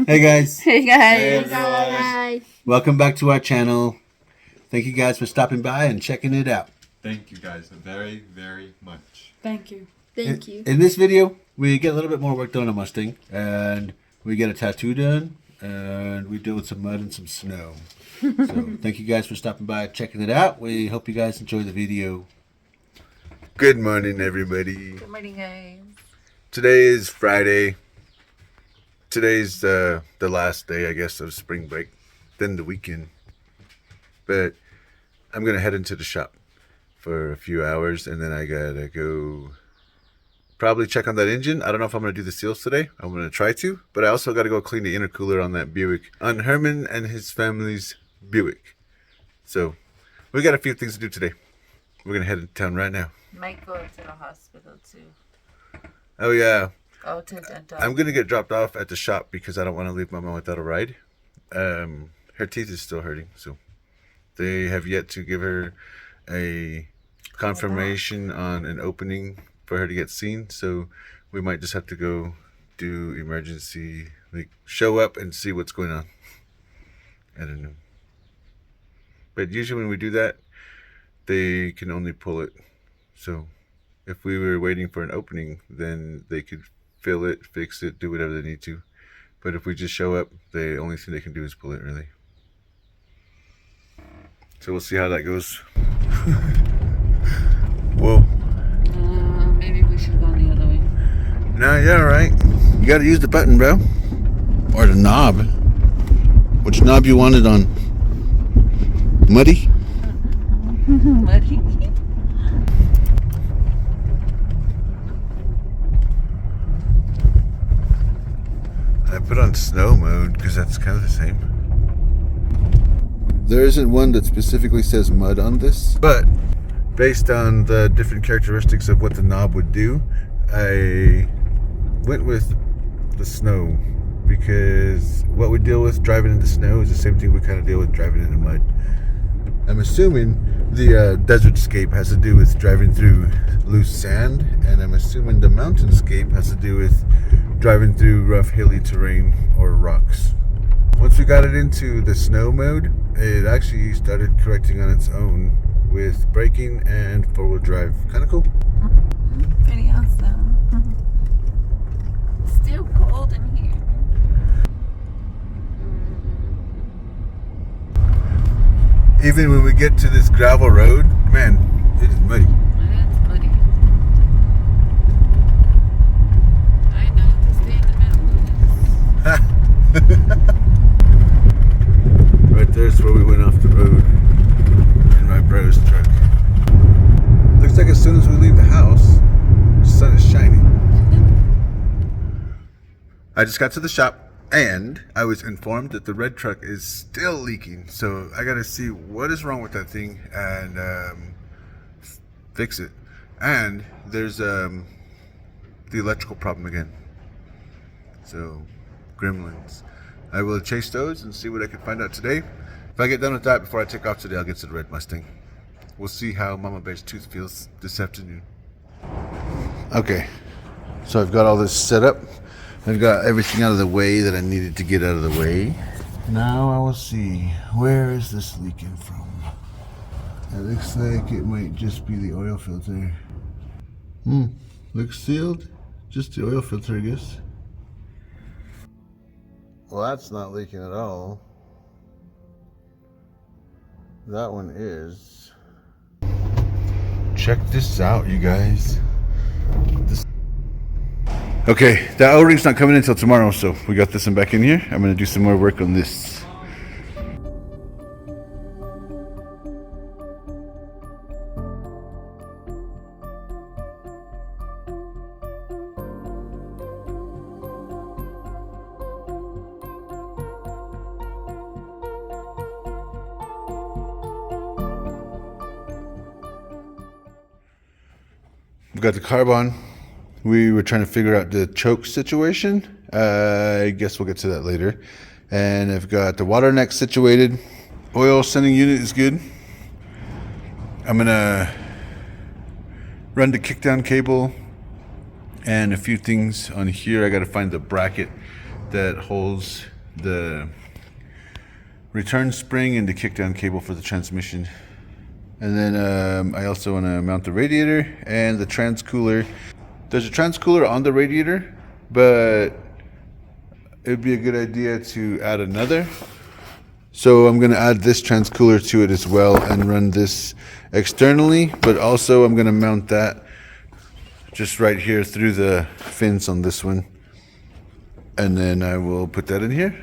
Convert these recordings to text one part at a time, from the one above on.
Hey guys. Hey guys. Hey guys. Welcome back to our channel. Thank you guys for stopping by and checking it out. Thank you guys very, very much. Thank you. Thank you. In this video, we get a little bit more work done on Mustang, and we get a tattoo done, and we deal with some mud and some snow. So thank you guys for stopping by, checking it out. We hope you guys enjoy the video. Good morning, everybody. Good morning, guys. Today is Friday. Today's the last day, I guess, of spring break, then the weekend. But I'm going to head into the shop for a few hours, and then I got to go probably check on that engine. I don't know if I'm going to do the seals today. I'm going to try to, but I also got to go clean the intercooler on that Buick, on Herman and his family's Buick. So we got a few things to do today. We're going to head into town right now. Might go to the hospital too. Oh, yeah. Go to dental. I'm going to get dropped off at the shop because I don't want to leave my mom without a ride. Her teeth is still hurting, so they have yet to give her a confirmation on an opening for her to get seen. So we might just have to go do emergency, like show up and see what's going on. I don't know. But usually when we do that, they can only pull it. So if we were waiting for an opening, then they could fill it, fix it, do whatever they need to. But if we just show up, the only thing they can do is pull it, really. So we'll see how that goes. Whoa. Maybe we should go the other way. No, yeah, right. You gotta use the button, bro. Or the knob. Which knob you want it on? Muddy? Muddy. I put on snow mode because that's kind of the same. There isn't one that specifically says mud on this, but based on the different characteristics of what the knob would do, I went with the snow because what we deal with driving in the snow is the same thing we kind of deal with driving in the mud. I'm assuming the desertscape has to do with driving through loose sand, and I'm assuming the mountainscape has to do with driving through rough hilly terrain or rocks. Once we got it into the snow mode, it actually started correcting on its own with braking and four-wheel drive. Kind of cool. Pretty awesome. Still cold in here. Even when we get to this gravel road, man, it is muddy. It's muddy. I know to stay in the mountains. Right there's where we went off the road in my bro's truck. Looks like as soon as we leave the house, the sun is shining. I just got to the shop and I was informed that the red truck is still leaking. So I gotta see what is wrong with that thing and fix it. And there's the electrical problem again. So gremlins. I will chase those and see what I can find out today. If I get done with that before I take off today, I'll get to the red Mustang. We'll see how Mama Bear's tooth feels this afternoon. Okay, so I've got all this set up. I've got everything out of the way that I needed to get out of the way. Now I will see, where is this leaking from? It looks like it might just be the oil filter. Looks sealed. Just the oil filter, I guess. Well, that's not leaking at all. That one is. Check this out, you guys. Okay, that O-ring's not coming until tomorrow, so we got this one back in here. I'm gonna do some more work on this. We got the carb on. We were trying to figure out the choke situation. I guess we'll get to that later. And I've got the water neck situated. Oil sending unit is good. I'm gonna run the kickdown cable and a few things on here. I got to find the bracket that holds the return spring and the kickdown cable for the transmission. And then I also want to mount the radiator and the trans cooler. There's a trans cooler on the radiator, but it would be a good idea to add another. So I'm going to add this trans cooler to it as well and run this externally, but also I'm going to mount that just right here through the fins on this one. And then I will put that in here.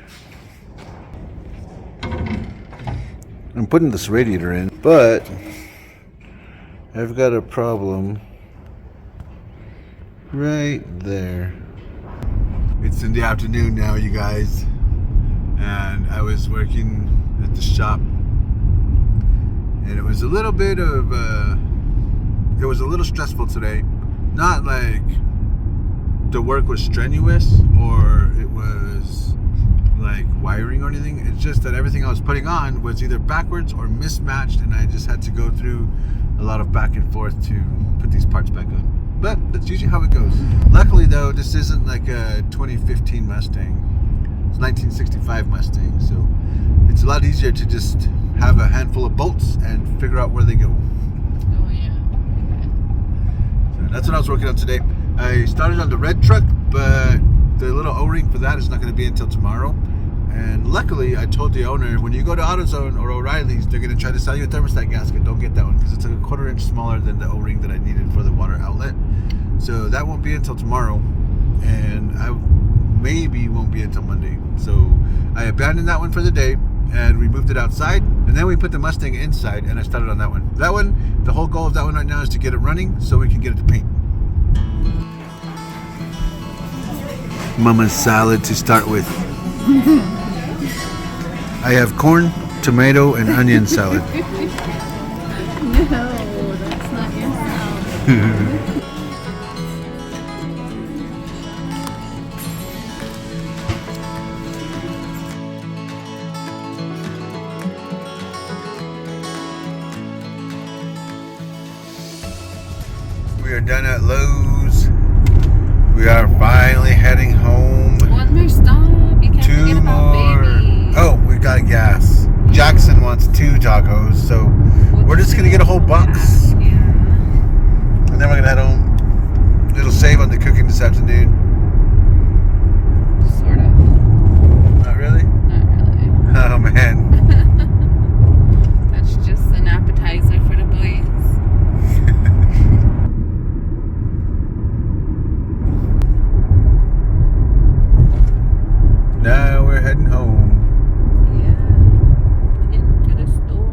I'm putting this radiator in, but I've got a problem right there. It's in the afternoon now, you guys, and I was working at the shop, and it was a little bit of it was a little stressful today. Not like the work was strenuous or it was like wiring or anything. It's just that everything I was putting on was either backwards or mismatched, and I just had to go through a lot of back and forth to put these parts back on. But that's usually how it goes. Luckily though, this isn't like a 2015 Mustang. It's a 1965 Mustang, so it's a lot easier to just have a handful of bolts and figure out where they go. Oh yeah. So that's what I was working on today. I started on the red truck, but the little O-ring for that is not going to be until tomorrow. And luckily, I told the owner, when you go to AutoZone or O'Reilly's, they're going to try to sell you a thermostat gasket. Don't get that one because it's like a 1/4 inch smaller than the O-ring that I needed for the water outlet. So that won't be until tomorrow, and I maybe won't be until Monday. So I abandoned that one for the day, and we moved it outside, and then we put the Mustang inside, and I started on that one. That one, the whole goal of that one right now is to get it running so we can get it to paint. Mama's salad to start with. I have corn, tomato, and onion salad. No, that's not your salad. We are done at Lowe's. We are finally heading home. One more stop. You can't Two forget about more. baby. Oh, we got gas. Jackson wants 2 tacos, so we're just gonna get a whole box, Yeah. and then we're gonna head home. It'll save on the cooking this afternoon. Sort of. Not really? Not really. Oh man. That's just an appetizer for the boys. Now we're heading home. Yeah. Into the store.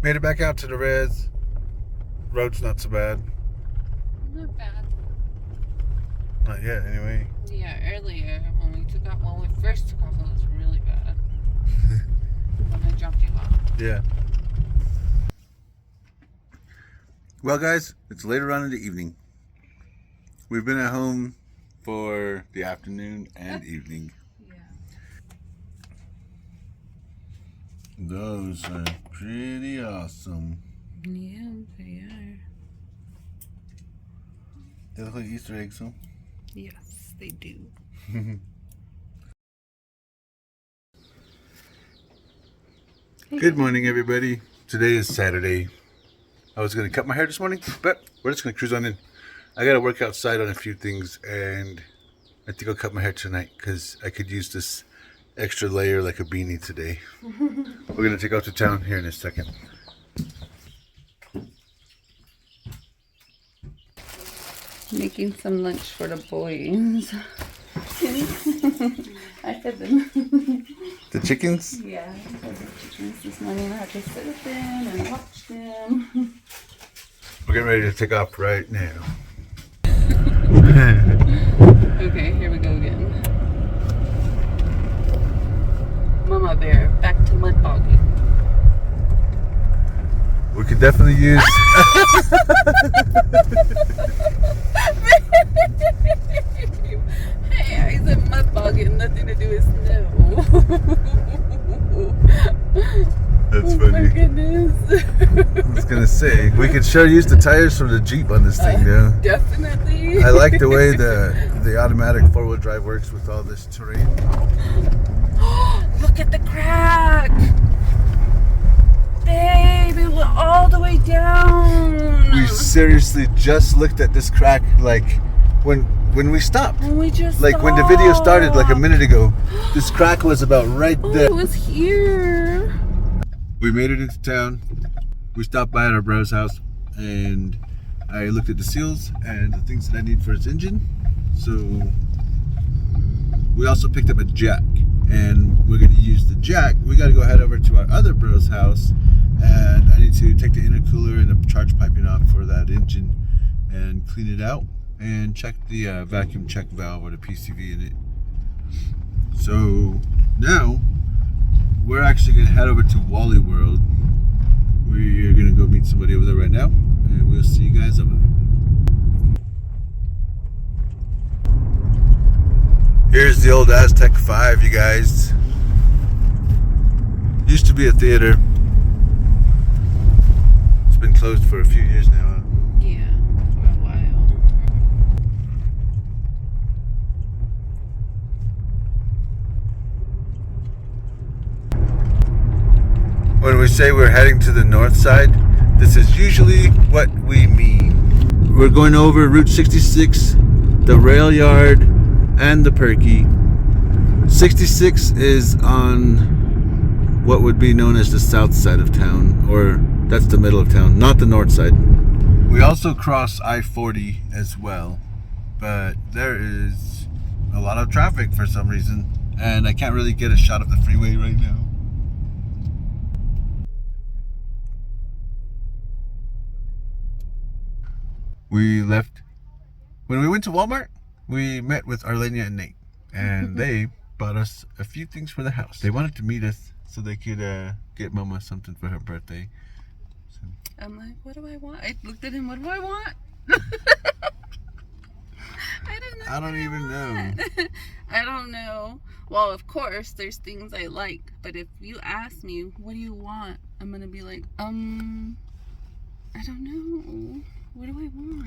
Made it back out to the res. Road's not so bad. Not bad. Not yet, anyway. Yeah, earlier when we first took off, it was really bad. When I dropped you off. Yeah. Well, guys, it's later on in the evening. We've been at home for the afternoon and evening. Yeah. Those are pretty awesome. Yeah, they are. They look like Easter eggs, huh? Yes, they do. Good morning, everybody. Today is Saturday. I was going to cut my hair this morning, but we're just going to cruise on in. I got to work outside on a few things, and I think I'll cut my hair tonight because I could use this extra layer like a beanie today. We're going to take off to town here in a second. Making some lunch for the boys. I fed them. The chickens? Yeah, I fed the chickens this morning. I had to sit with them and watch them. We're getting ready to take off right now. Okay, here we go again. MamaBear, back to mud bogging. We could definitely use. Hey, I said mud bogging, nothing to do with snow. That's Oh funny. my goodness. I was gonna say we could sure use the tires from the Jeep on this thing, though. Definitely. I like the way the automatic 4-wheel drive works with all this terrain. Look at the crack. Babe, it went all the way down. We seriously just looked at this crack like when we stopped. When we just Like when the video started like a minute ago. This crack was about right Oh, there. it was here. We made it into town. We stopped by at our bro's house and I looked at the seals and the things that I need for its engine. So we also picked up a jack and we're going to use the jack. We got to go head over to our other bro's house and I need to take the intercooler and the charge piping off for that engine and clean it out and check the vacuum check valve or the PCV in it. So now we're actually going to head over to Wally World. We're going to go meet somebody over there right now, and we'll see you guys over there. Here's the old Aztec 5, you guys. Used to be a theater. It's been closed for a few years now. Yeah, for a while. When we say we're heading to the north side, this is usually what we mean. We're going over Route 66, the rail yard, and the Perky. 66 is on what would be known as the south side of town, or that's the middle of town, not the north side. We also cross I-40 as well, but there is a lot of traffic for some reason, and I can't really get a shot of the freeway right now. We left. When we went to Walmart, we met with Arlenia and Nate, and they bought us a few things for the house. They wanted to meet us so they could get Mama something for her birthday. So. I'm like, what do I want? I looked at him, what do I want? I don't know. I don't even know. I don't know. Well, of course, there's things I like, but if you ask me, what do you want? I'm gonna be like, I don't know. What do I want?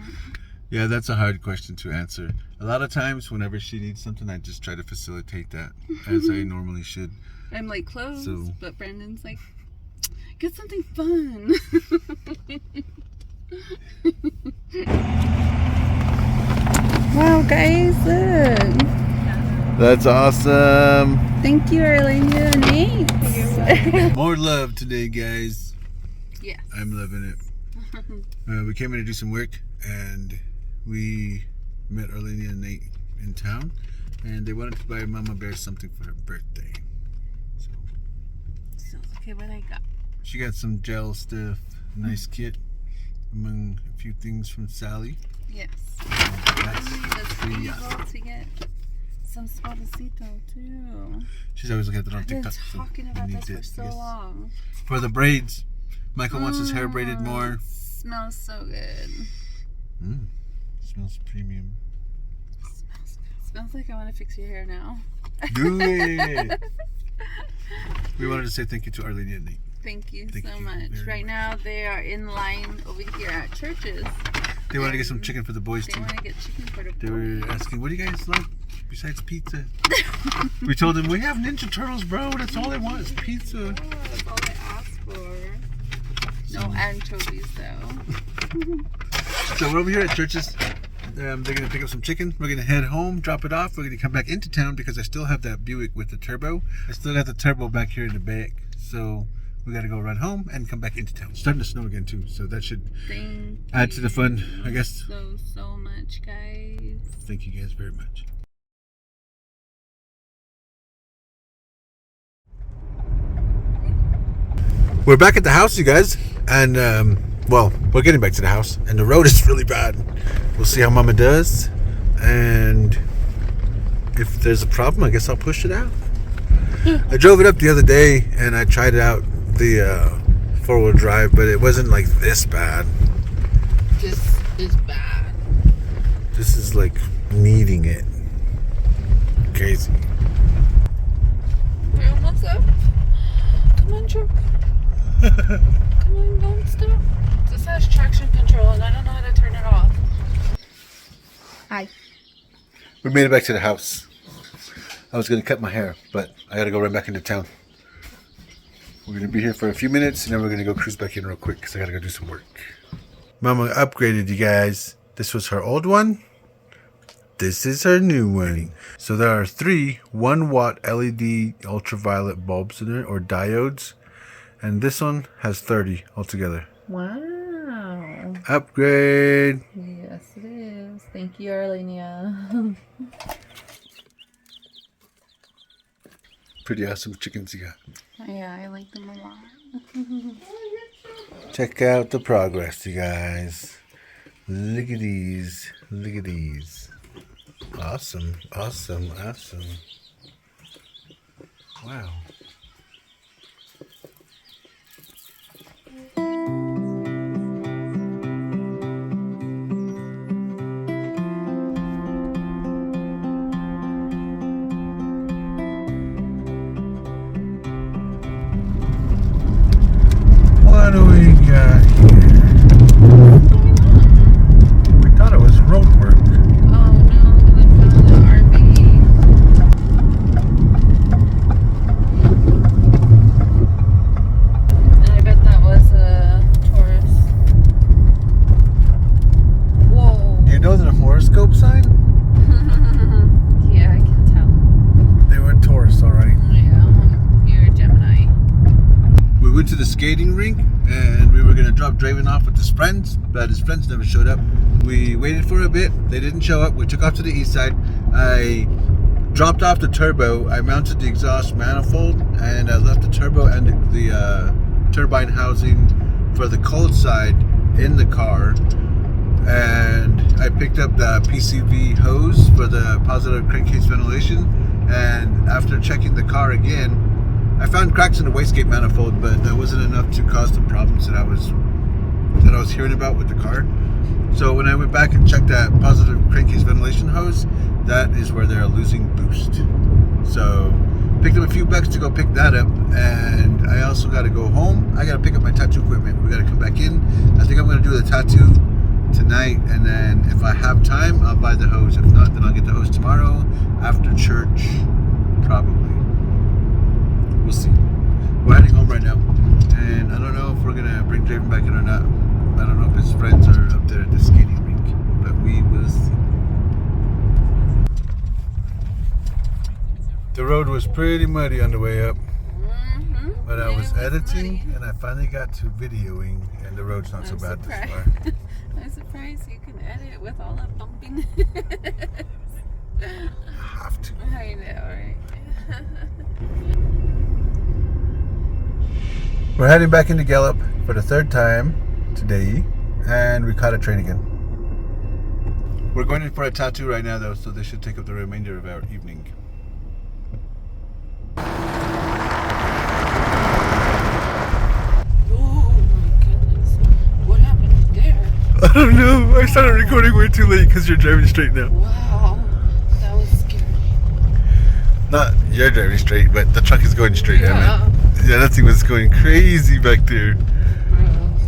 Yeah, that's a hard question to answer. A lot of times, whenever she needs something, I just try to facilitate that, as I normally should. I'm like, clothes, So- but Brandon's like, get something fun. Wow, guys, look. That's awesome. Thank you, Arlenia and Nate. More love today, guys. Yes. I'm loving it. We came in to do some work, and we met Arlenia and Nate in town, and they wanted to buy MamaBear something for her birthday. So, okay, what I got? She got some gel stuff, nice kit, among a few things from Sally. Yes. That's I was yeah. able to get some suavecito too. She's always looking at it on I've been TikTok. so talking we about need this to, for so yes. long. For the braids, Michael wants his hair braided more. Smells so good. Smells premium. Smells good. Smells like I want to fix your hair now. Do it! We wanted to say thank you to Arlenia and Nate. Thank you Thank so you much. very Right much. now they are in line over here at Churches. They wanted to get some chicken for the boys They too. want to get chicken for the They were boys. asking, what do you guys like besides pizza? We told them, we have Ninja Turtles, bro. That's all they want is pizza. Oh, that's all they asked for. No anchovies though. So we're over here at Churches. They're going to pick up some chicken. We're going to head home, drop it off. We're going to come back into town because I still have that Buick with the turbo. I still got the turbo back here in the back. So we got to go run home and come back into town. It's starting to snow again too. So that should Thank add to the fun, you I guess. so much, guys. Thank you guys very much. We're back at the house, you guys, and well, we're getting back to the house, and the road is really bad. We'll see how Mama does, and if there's a problem, I guess I'll push it out. I drove it up the other day and I tried it out the 4-wheel drive, but it wasn't like this bad. This is bad. This is like needing it. Crazy. We're almost up. Come on, truck. Come on, don't stop. This has traction control and I don't know how to turn it off. Hi. We made it back to the house. I was going to cut my hair, but I got to go right back into town. We're going to be here for a few minutes, and then we're going to go cruise back in real quick because I got to go do some work. Mama upgraded, you guys. This was her old one. This is her new one. So there are 3 1-watt LED ultraviolet bulbs in there, or diodes. And this one has 30 altogether. Wow. Upgrade. Yes, it is. Thank you, Arlenia. Pretty awesome chickens you got. Yeah, I like them a lot. Check out the progress, you guys. Look at these. Look at these. Awesome. Awesome. Awesome. Wow. What do we got here? We thought it was road work. Oh no, they found the RV. And I bet that was a Taurus. Whoa. You know the horoscope sign? Yeah, I can tell. They were Taurus, alright. Yeah, you're a Gemini. We went to the skating rink and we were going to drop Draven off with his friends, but his friends never showed up. We waited for a bit. They didn't show up. We took off to the east side. I dropped off the turbo. I mounted the exhaust manifold and I left the turbo and the turbine housing for the cold side in the car. And I picked up the PCV hose for the positive crankcase ventilation. And after checking the car again, I found cracks in the wastegate manifold, but that wasn't enough to cause the problems that I was hearing about with the car. So when I went back and checked that positive crankcase ventilation hose, that is where they're losing boost. So picked up a few bucks to go pick that up, and I also got to go home. I got to pick up my tattoo equipment. We got to come back in. I think I'm going to do the tattoo tonight, and then if I have time, I'll buy the hose. If not, then I'll get the hose tomorrow after church, probably. We'll see. We're heading home right now, and I don't know if we're gonna bring Draven back in or not. I don't know if his friends are up there at the skating rink, but we will see. The road was pretty muddy on the way up, but I was editing and I finally got to videoing, and the road's not so bad this far. I'm surprised you can edit with all that bumping. I have to. I know, right? We're heading back into Gallup for the 3rd time today, and we caught a train again. We're going in for a tattoo right now, though, so this should take up the remainder of our evening. Oh my goodness. What happened there? I don't know. I started recording way too late because you're driving straight now. Wow. That was scary. Not you're driving straight, but the truck is going straight. Yeah. I mean. Yeah, that thing was going crazy back there. Bro,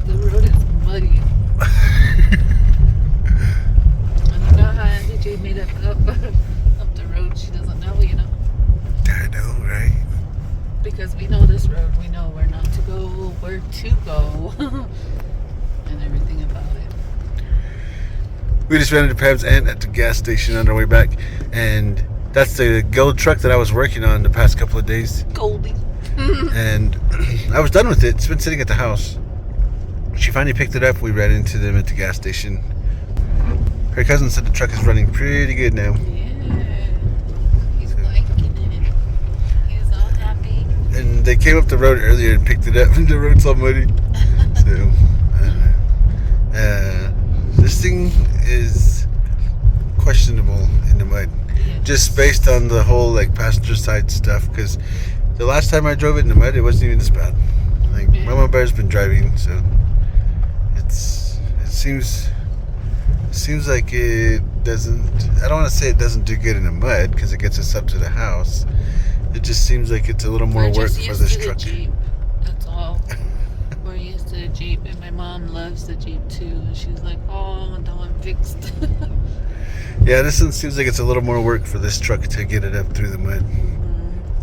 the road is muddy. I don't know how DJ made it up the road. She doesn't know, you know. I know, right? Because we know this road. We know where not to go, where to go, and everything about it. We just ran into Pam's aunt at the gas station on our way back, and that's the gold truck that I was working on the past couple of days. Goldie. And I was done with it. It's been sitting at the house. She finally picked it up. We ran into them at the gas station. Her cousin said the truck is running pretty good now. Yeah. He's liking it. He's all happy. And they came up the road earlier and picked it up, and the road's all muddy. This thing is questionable in the mud. Just based on the whole like passenger side stuff, because the last time I drove it in the mud, it wasn't even this bad. Like Mama Bear's been driving, so it seems like it doesn't. I don't want to say it doesn't do good in the mud because it gets us up to the house. It just seems like it's a little more work for this truck. Jeep. That's all. We're used to the Jeep, and my mom loves the Jeep too. And she's like, "Oh, I want that one fixed." Yeah, this one seems like it's a little more work for this truck to get it up through the mud.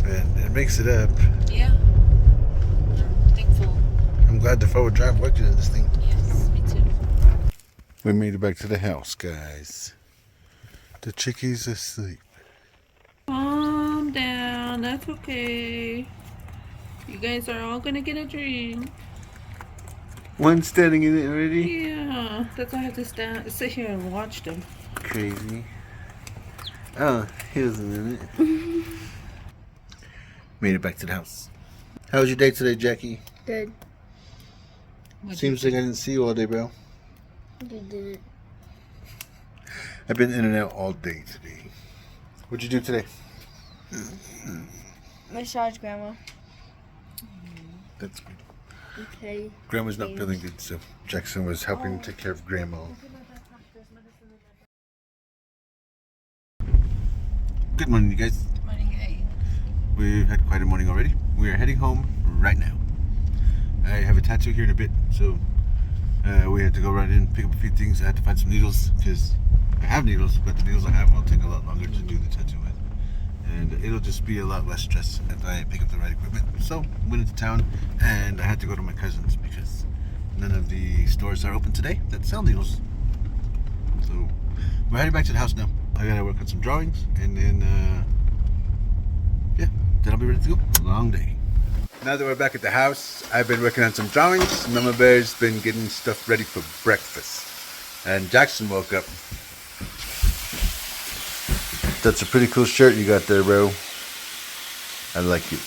And it makes it up. Yeah. I'm thankful. I'm glad the forward drive worked in this thing. Yes, me too. We made it back to the house, guys. The chickie's asleep. Calm down. That's okay. You guys are all gonna get a drink. One's standing in it already? Yeah. That's why I have to sit here and watch them. Crazy. Oh, he wasn't in it. Made it back to the house. How was your day today, Jackie? Good. Seems like I didn't see you all day, bro. You didn't. I've been in and out all day today. What'd you do today? Massage Grandma. That's good. Okay. Grandma's not feeling good, so Jackson was helping take care of Grandma. Good morning, you guys. Morning, guys. We've had quite a morning already. We are heading home right now. I have a tattoo here in a bit, so we had to go right in, pick up a few things. I had to find some needles because I have needles, but the needles I have will take a lot longer to do the tattoo with. And it'll just be a lot less stress if I pick up the right equipment. So went into town and I had to go to my cousin's because none of the stores are open today that sell needles. So we're heading back to the house now. I gotta work on some drawings and then yeah, then I'll be ready to go. Long day. Now that we're back at the house, I've been working on some drawings. Mama Bear's been getting stuff ready for breakfast. And Jackson woke up. That's a pretty cool shirt you got there, bro. I like it.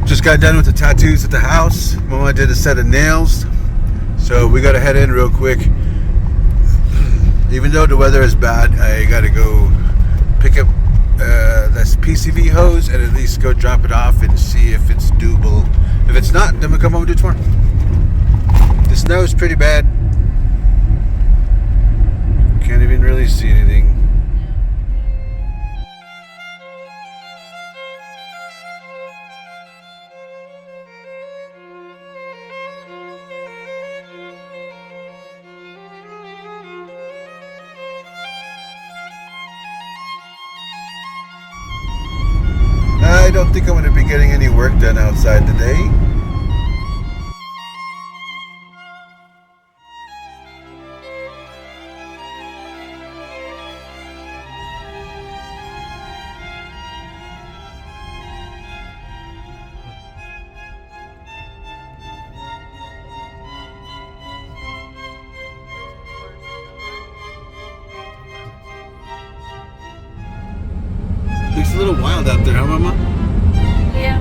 Just got done with the tattoos at the house. Mama did a set of nails. So we gotta head in real quick. Even though the weather is bad, I gotta go pick up this PCV hose and at least go drop it off and see if it's doable. If it's not, then we'll come home and do it tomorrow. The snow is pretty bad. Can't even really see anything. I don't think I'm going to be getting any work done outside today. Looks a little wild out there, huh, Mama? Yeah.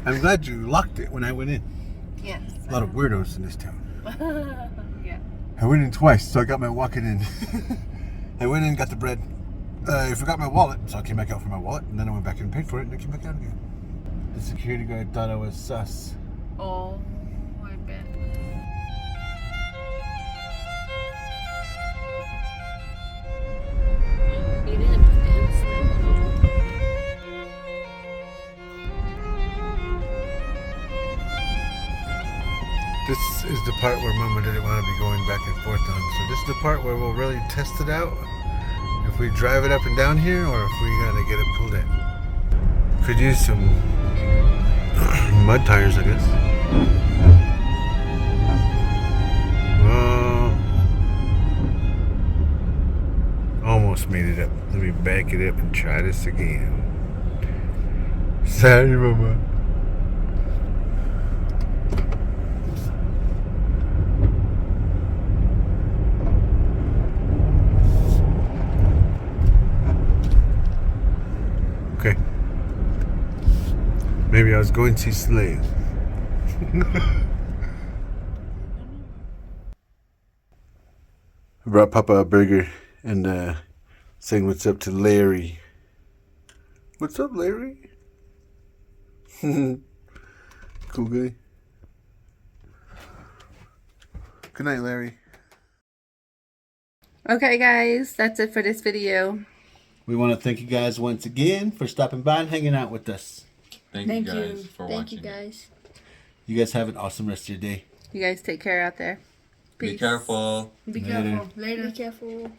I'm glad you locked it when I went in. Yes. A lot of weirdos in this town. Yeah. I went in twice, so I got my walking in. I went in, got the bread. I forgot my wallet, so I came back out for my wallet, and then I went back in and paid for it, and I came back out again. The security guard thought I was sus. Oh, I bet. You didn't put the instant. This is the part where Mama didn't want to be going back and forth on. So this is the part where we'll really test it out. If we drive it up and down here, or if we gotta get it pulled in. Could use some mud tires, I guess. Well, almost made it up. Let me back it up and try this again. Sorry, Mama. Maybe I was going too slow. I brought Papa a burger and saying what's up to Larry. What's up, Larry? Cool guy. Good night, Larry. Okay, guys, that's it for this video. We want to thank you guys once again for stopping by and hanging out with us. Thank you guys for Thank watching. you guys. You guys have an awesome rest of your day. You guys take care out there. Be Peace. careful. Be Later. careful. Later. Be careful.